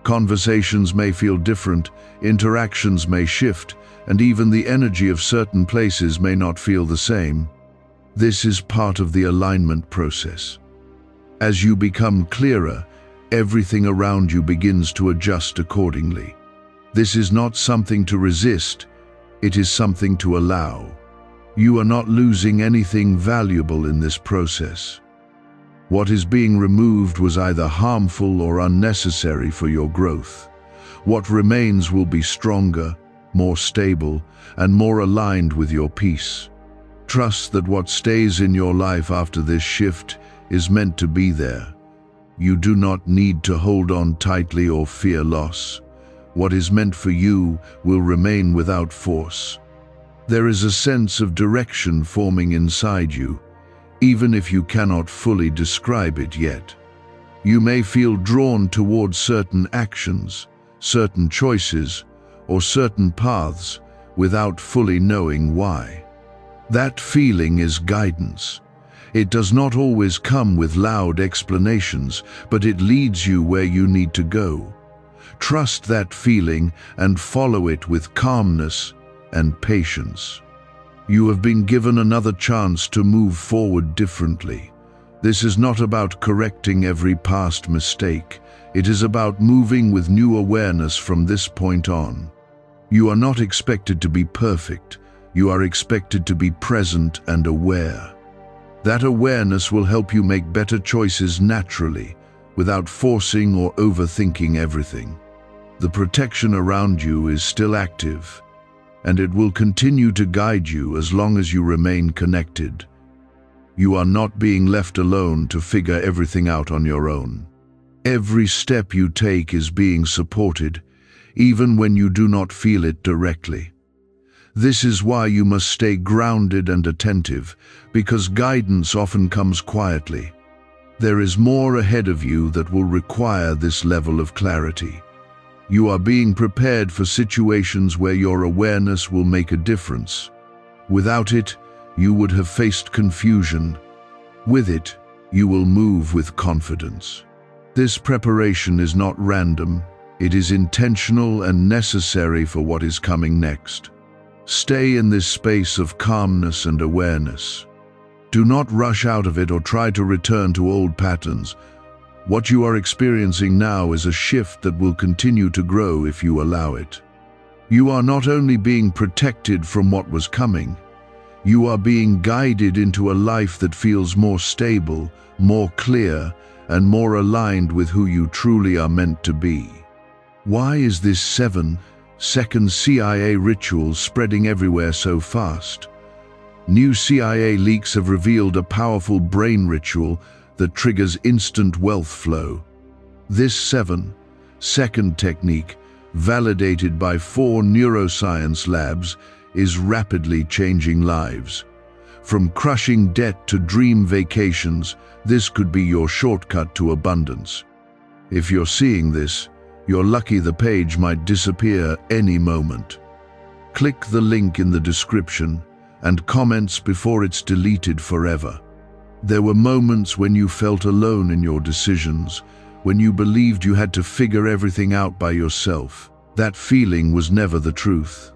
Conversations may feel different, interactions may shift, and even the energy of certain places may not feel the same. This is part of the alignment process. As you become clearer, everything around you begins to adjust accordingly. This is not something to resist, it is something to allow. You are not losing anything valuable in this process. What is being removed was either harmful or unnecessary for your growth. What remains will be stronger, more stable, and more aligned with your peace. Trust that what stays in your life after this shift is meant to be there. You do not need to hold on tightly or fear loss. What is meant for you will remain without force. There is a sense of direction forming inside you, even if you cannot fully describe it yet. You may feel drawn towards certain actions, certain choices, or certain paths without fully knowing why. That feeling is guidance. It does not always come with loud explanations, but it leads you where you need to go. Trust that feeling and follow it with calmness and patience. You have been given another chance to move forward differently. This is not about correcting every past mistake. It is about moving with new awareness from this point on. You are not expected to be perfect. You are expected to be present and aware. That awareness will help you make better choices naturally, without forcing or overthinking everything. The protection around you is still active, and it will continue to guide you as long as you remain connected. You are not being left alone to figure everything out on your own. Every step you take is being supported, even when you do not feel it directly. This is why you must stay grounded and attentive, because guidance often comes quietly. There is more ahead of you that will require this level of clarity. You are being prepared for situations where your awareness will make a difference. Without it, you would have faced confusion. With it, you will move with confidence. This preparation is not random. It is intentional and necessary for what is coming next. Stay in this space of calmness and awareness. Do not rush out of it or try to return to old patterns. What you are experiencing now is a shift that will continue to grow if you allow it. You are not only being protected from what was coming, you are being guided into a life that feels more stable, more clear, and more aligned with who you truly are meant to be. Why is this 7-second CIA ritual spreading everywhere so fast? New CIA leaks have revealed a powerful brain ritual that triggers instant wealth flow. This 7-second technique, validated by 4 neuroscience labs, is rapidly changing lives. From crushing debt to dream vacations, this could be your shortcut to abundance. If you're seeing this, you're lucky the page might disappear any moment. Click the link in the description and comments before it's deleted forever. There were moments when you felt alone in your decisions, when you believed you had to figure everything out by yourself. That feeling was never the truth.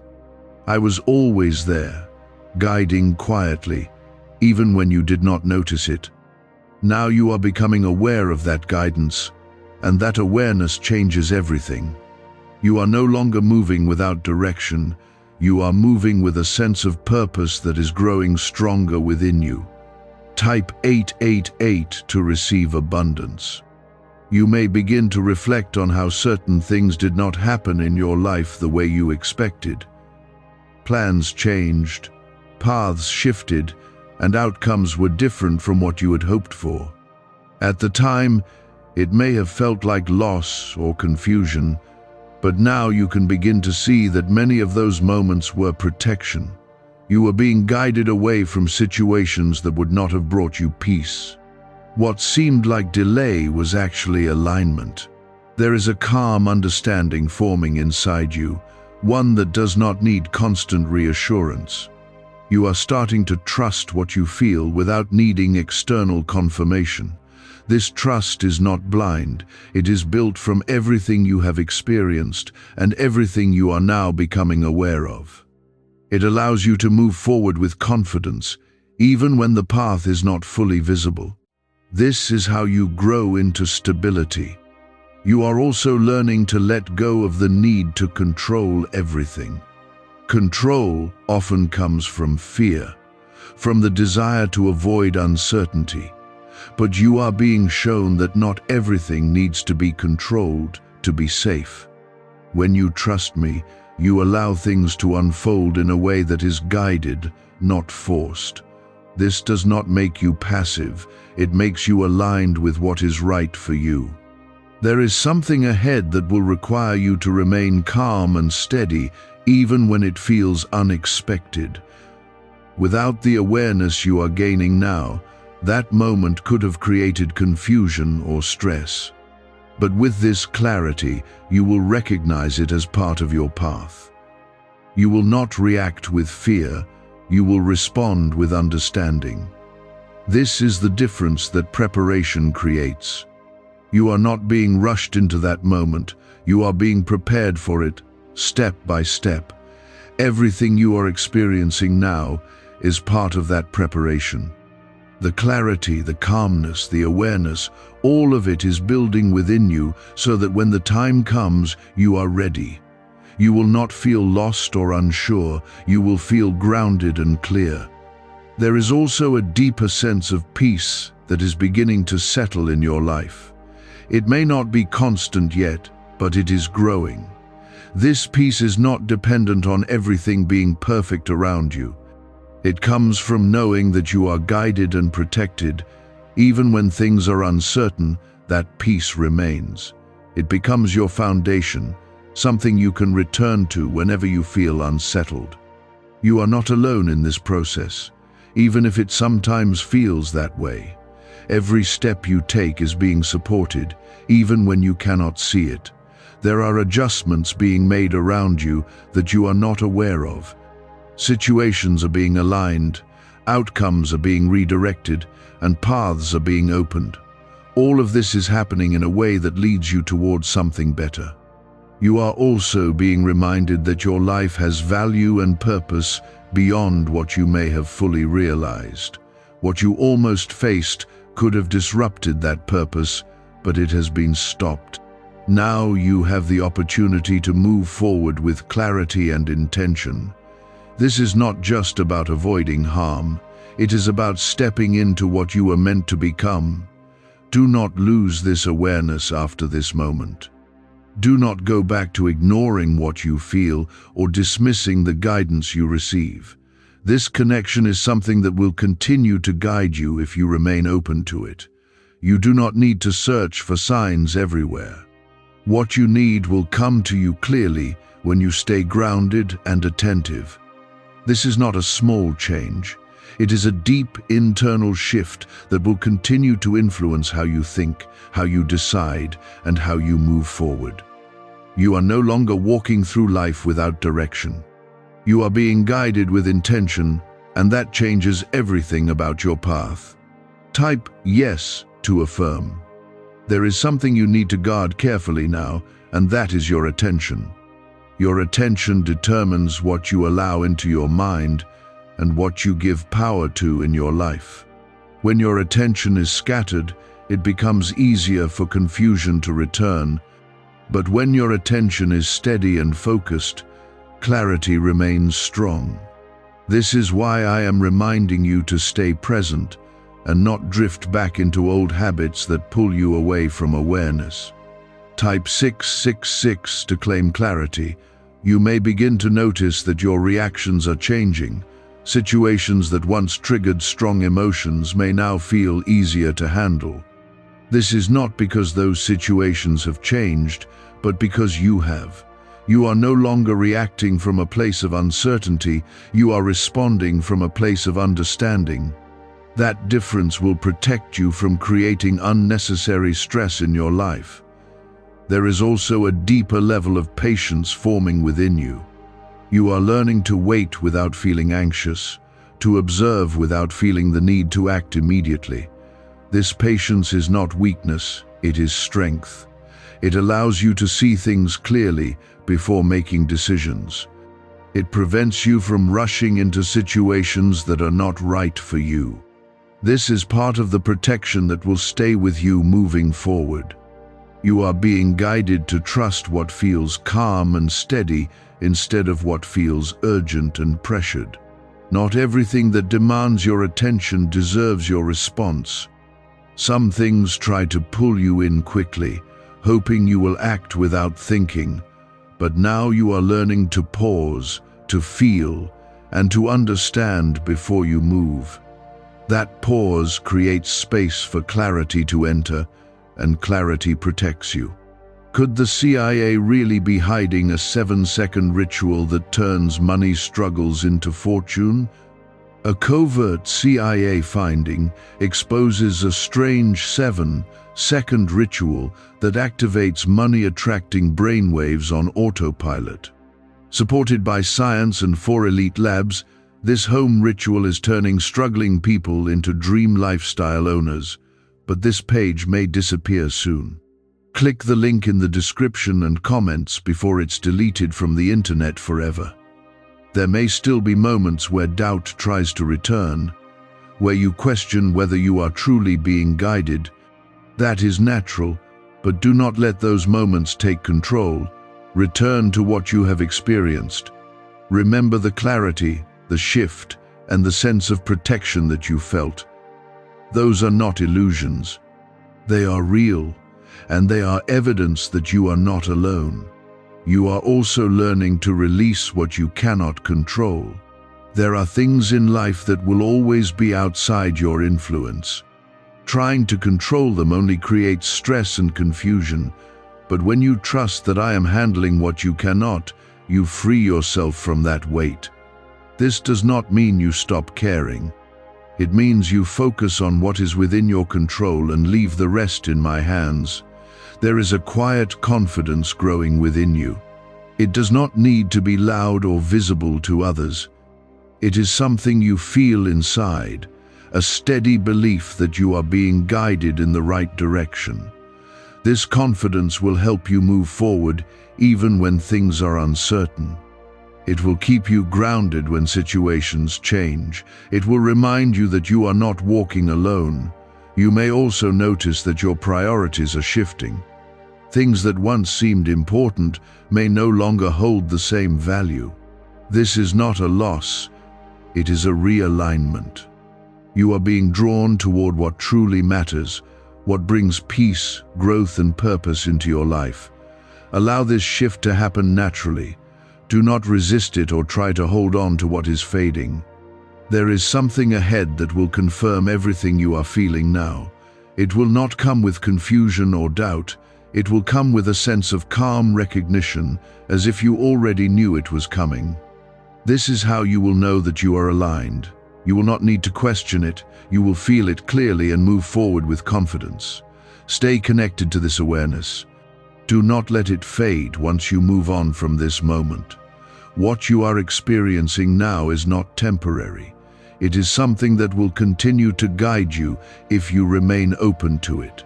I was always there, guiding quietly, even when you did not notice it. Now you are becoming aware of that guidance, and that awareness changes everything. You are no longer moving without direction. You are moving with a sense of purpose that is growing stronger within you. Type 888 to receive abundance. You may begin to reflect on how certain things did not happen in your life the way you expected. Plans changed, paths shifted, and outcomes were different from what you had hoped for. At the time, it may have felt like loss or confusion, but now you can begin to see that many of those moments were protection. You were being guided away from situations that would not have brought you peace. What seemed like delay was actually alignment. There is a calm understanding forming inside you, one that does not need constant reassurance. You are starting to trust what you feel without needing external confirmation. This trust is not blind. It is built from everything you have experienced and everything you are now becoming aware of. It allows you to move forward with confidence, even when the path is not fully visible. This is how you grow into stability. You are also learning to let go of the need to control everything. Control often comes from fear, from the desire to avoid uncertainty. But you are being shown that not everything needs to be controlled to be safe. When you trust me, you allow things to unfold in a way that is guided, not forced. This does not make you passive, it makes you aligned with what is right for you. There is something ahead that will require you to remain calm and steady, even when it feels unexpected. Without the awareness you are gaining now, that moment could have created confusion or stress. But with this clarity, you will recognize it as part of your path. You will not react with fear, you will respond with understanding. This is the difference that preparation creates. You are not being rushed into that moment, you are being prepared for it, step by step. Everything you are experiencing now is part of that preparation. The clarity, the calmness, the awareness, all of it is building within you so that when the time comes, you are ready. You will not feel lost or unsure, you will feel grounded and clear. There is also a deeper sense of peace that is beginning to settle in your life. It may not be constant yet, but it is growing. This peace is not dependent on everything being perfect around you. It comes from knowing that you are guided and protected. Even when things are uncertain, that peace remains. It becomes your foundation, something you can return to whenever you feel unsettled. You are not alone in this process, even if it sometimes feels that way. Every step you take is being supported, even when you cannot see it. There are adjustments being made around you that you are not aware of. Situations are being aligned, outcomes are being redirected, and paths are being opened. All of this is happening in a way that leads you towards something better. You are also being reminded that your life has value and purpose beyond what you may have fully realized. What you almost faced could have disrupted that purpose, but it has been stopped. Now you have the opportunity to move forward with clarity and intention. This is not just about avoiding harm, it is about stepping into what you were meant to become. Do not lose this awareness after this moment. Do not go back to ignoring what you feel or dismissing the guidance you receive. This connection is something that will continue to guide you if you remain open to it. You do not need to search for signs everywhere. What you need will come to you clearly when you stay grounded and attentive. This is not a small change. It is a deep internal shift that will continue to influence how you think, how you decide, and how you move forward. You are no longer walking through life without direction. You are being guided with intention, and that changes everything about your path. Type yes to affirm. There is something you need to guard carefully now, and that is your attention. Your attention determines what you allow into your mind and what you give power to in your life. When your attention is scattered, it becomes easier for confusion to return. But when your attention is steady and focused, clarity remains strong. This is why I am reminding you to stay present and not drift back into old habits that pull you away from awareness. Type 666 to claim clarity, You may begin to notice that your reactions are changing. Situations that once triggered strong emotions may now feel easier to handle. This is not because those situations have changed, but because you have. You are no longer reacting from a place of uncertainty, you are responding from a place of understanding. That difference will protect you from creating unnecessary stress in your life. There is also a deeper level of patience forming within you. You are learning to wait without feeling anxious, to observe without feeling the need to act immediately. This patience is not weakness, it is strength. It allows you to see things clearly before making decisions. It prevents you from rushing into situations that are not right for you. This is part of the protection that will stay with you moving forward. You are being guided to trust what feels calm and steady instead of what feels urgent and pressured. Not everything that demands your attention deserves your response. Some things try to pull you in quickly, hoping you will act without thinking. But now you are learning to pause, to feel, and to understand before you move. That pause creates space for clarity to enter, and clarity protects you. Could the CIA really be hiding a 7-second ritual that turns money struggles into fortune? A covert CIA finding exposes a strange 7-second ritual that activates money-attracting brainwaves on autopilot. Supported by science and 4 elite labs, this home ritual is turning struggling people into dream lifestyle owners, but this page may disappear soon. Click the link in the description and comments before it's deleted from the internet forever. There may still be moments where doubt tries to return, where you question whether you are truly being guided. That is natural, but do not let those moments take control. Return to what you have experienced. Remember the clarity, the shift, and the sense of protection that you felt. Those are not illusions. They are real, and they are evidence that you are not alone. You are also learning to release what you cannot control. There are things in life that will always be outside your influence. Trying to control them only creates stress and confusion, but when you trust that I am handling what you cannot, you free yourself from that weight. This does not mean you stop caring. It means you focus on what is within your control and leave the rest in my hands. There is a quiet confidence growing within you. It does not need to be loud or visible to others. It is something you feel inside, a steady belief that you are being guided in the right direction. This confidence will help you move forward even when things are uncertain. It will keep you grounded when situations change. It will remind you that you are not walking alone. You may also notice that your priorities are shifting. Things that once seemed important may no longer hold the same value. This is not a loss, it is a realignment. You are being drawn toward what truly matters, what brings peace, growth, and purpose into your life. Allow this shift to happen naturally. Do not resist it or try to hold on to what is fading. There is something ahead that will confirm everything you are feeling now. It will not come with confusion or doubt. It will come with a sense of calm recognition, as if you already knew it was coming. This is how you will know that you are aligned. You will not need to question it. You will feel it clearly and move forward with confidence. Stay connected to this awareness. Do not let it fade once you move on from this moment. What you are experiencing now is not temporary. It is something that will continue to guide you if you remain open to it.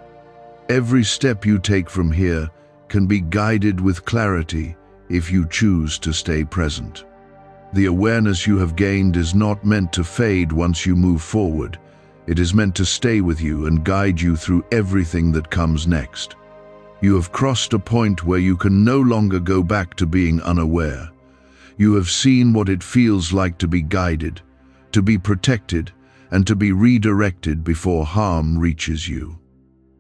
Every step you take from here can be guided with clarity if you choose to stay present. The awareness you have gained is not meant to fade once you move forward. It is meant to stay with you and guide you through everything that comes next. You have crossed a point where you can no longer go back to being unaware. You have seen what it feels like to be guided, to be protected, and to be redirected before harm reaches you.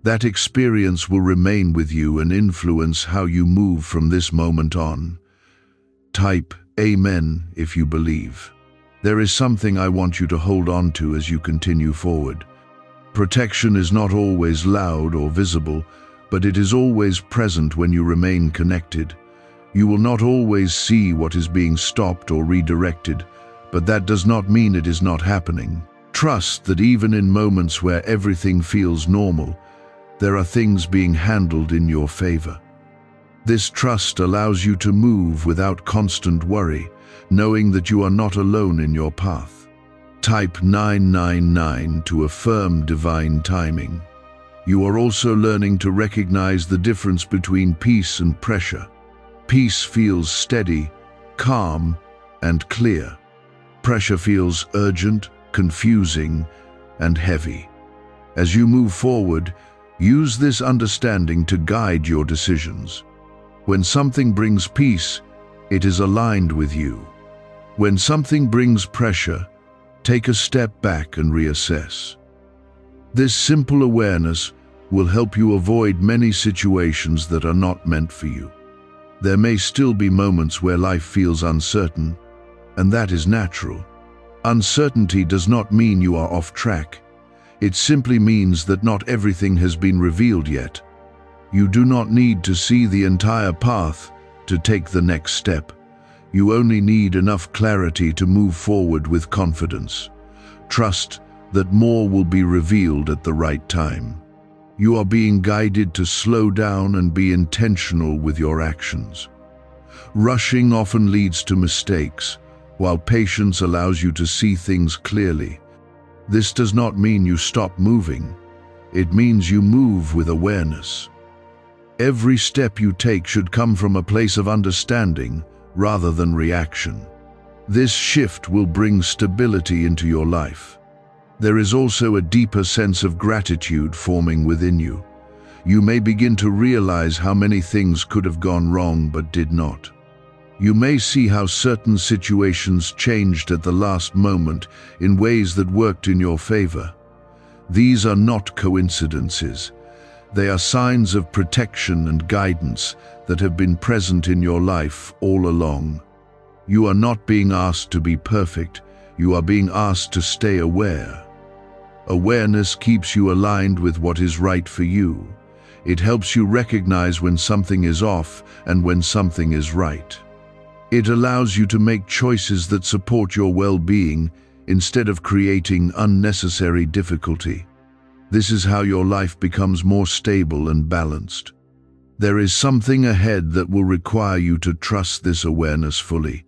That experience will remain with you and influence how you move from this moment on. Type Amen if you believe. There is something I want you to hold on to as you continue forward. Protection is not always loud or visible, but it is always present when you remain connected. You will not always see what is being stopped or redirected, but that does not mean it is not happening. Trust that even in moments where everything feels normal, there are things being handled in your favor. This trust allows you to move without constant worry, knowing that you are not alone in your path. Type 999 to affirm divine timing. You are also learning to recognize the difference between peace and pressure. Peace feels steady, calm, and clear. Pressure feels urgent, confusing, and heavy. As you move forward, use this understanding to guide your decisions. When something brings peace, it is aligned with you. When something brings pressure, take a step back and reassess. This simple awareness will help you avoid many situations that are not meant for you. There may still be moments where life feels uncertain, and that is natural. Uncertainty does not mean you are off track. It simply means that not everything has been revealed yet. You do not need to see the entire path to take the next step. You only need enough clarity to move forward with confidence. Trust that more will be revealed at the right time. You are being guided to slow down and be intentional with your actions. Rushing often leads to mistakes, while patience allows you to see things clearly. This does not mean you stop moving. It means you move with awareness. Every step you take should come from a place of understanding rather than reaction. This shift will bring stability into your life. There is also a deeper sense of gratitude forming within you. You may begin to realize how many things could have gone wrong but did not. You may see how certain situations changed at the last moment in ways that worked in your favor. These are not coincidences. They are signs of protection and guidance that have been present in your life all along. You are not being asked to be perfect. You are being asked to stay aware. Awareness keeps you aligned with what is right for you. It helps you recognize when something is off and when something is right. It allows you to make choices that support your well-being instead of creating unnecessary difficulty. This is how your life becomes more stable and balanced. There is something ahead that will require you to trust this awareness fully.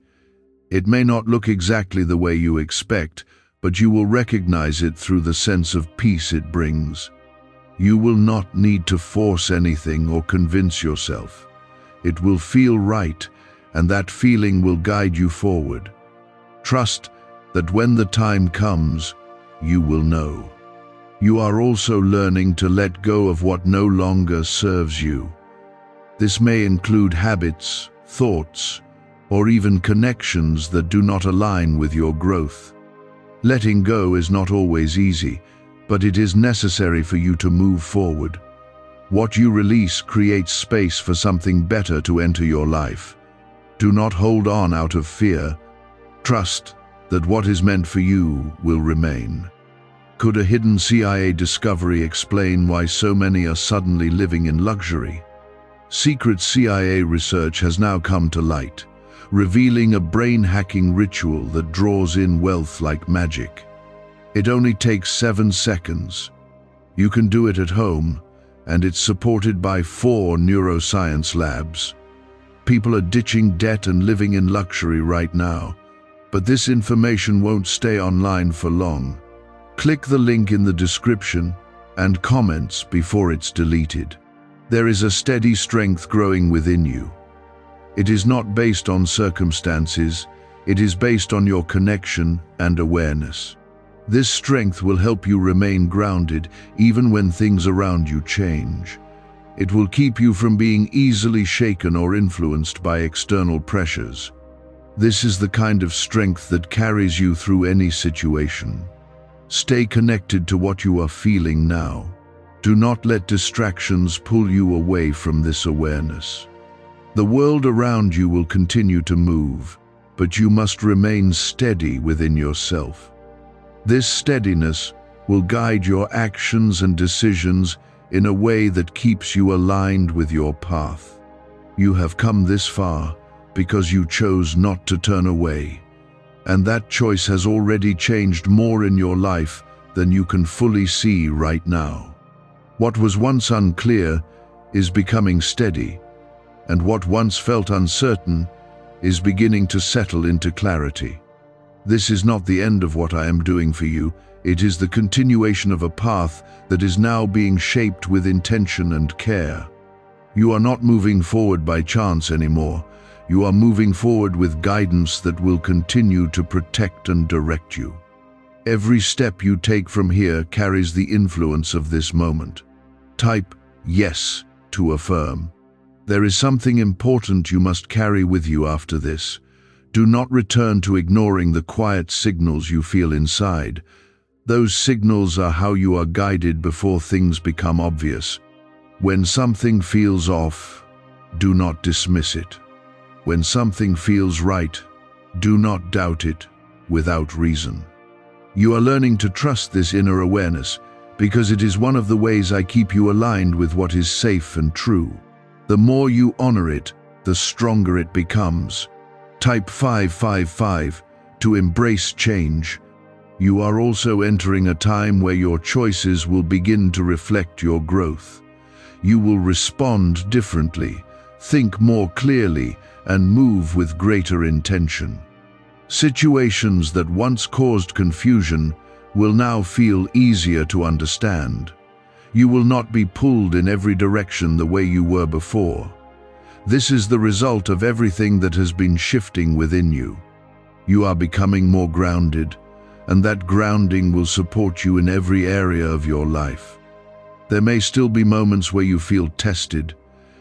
It may not look exactly the way you expect, but you will recognize it through the sense of peace it brings. You will not need to force anything or convince yourself. It will feel right, and that feeling will guide you forward. Trust that when the time comes, you will know. You are also learning to let go of what no longer serves you. This may include habits, thoughts, or even connections that do not align with your growth. Letting go is not always easy, but it is necessary for you to move forward. What you release creates space for something better to enter your life. Do not hold on out of fear. Trust that what is meant for you will remain. Could a hidden CIA discovery explain why so many are suddenly living in luxury? Secret CIA research has now come to light, revealing a brain-hacking ritual that draws in wealth like magic. It only takes 7 seconds. You can do it at home, and it's supported by 4 neuroscience labs. People are ditching debt and living in luxury right now, but this information won't stay online for long. Click the link in the description and comments before it's deleted. There is a steady strength growing within you. It is not based on circumstances, it is based on your connection and awareness. This strength will help you remain grounded even when things around you change. It will keep you from being easily shaken or influenced by external pressures. This is the kind of strength that carries you through any situation. Stay connected to what you are feeling now. Do not let distractions pull you away from this awareness. The world around you will continue to move, but you must remain steady within yourself. This steadiness will guide your actions and decisions in a way that keeps you aligned with your path. You have come this far because you chose not to turn away, and that choice has already changed more in your life than you can fully see right now. What was once unclear is becoming steady, and what once felt uncertain is beginning to settle into clarity. This is not the end of what I am doing for you. It is the continuation of a path that is now being shaped with intention and care. You are not moving forward by chance anymore. You are moving forward with guidance that will continue to protect and direct you. Every step you take from here carries the influence of this moment. Type yes to affirm. There is something important you must carry with you after this. Do not return to ignoring the quiet signals you feel inside. Those signals are how you are guided before things become obvious. When something feels off, do not dismiss it. When something feels right, do not doubt it without reason. You are learning to trust this inner awareness because it is one of the ways I keep you aligned with what is safe and true. The more you honor it, the stronger it becomes. Type 555 to embrace change. You are also entering a time where your choices will begin to reflect your growth. You will respond differently, think more clearly, and move with greater intention. Situations that once caused confusion will now feel easier to understand. You will not be pulled in every direction the way you were before. This is the result of everything that has been shifting within you. You are becoming more grounded, and that grounding will support you in every area of your life. There may still be moments where you feel tested,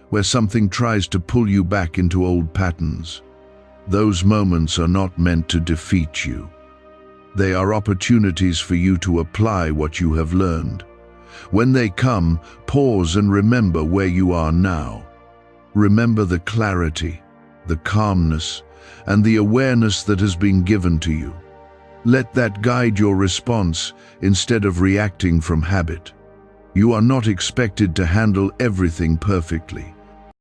where something tries to pull you back into old patterns. Those moments are not meant to defeat you. They are opportunities for you to apply what you have learned. When they come, pause and remember where you are now. Remember the clarity, the calmness, and the awareness that has been given to you. Let that guide your response instead of reacting from habit. You are not expected to handle everything perfectly.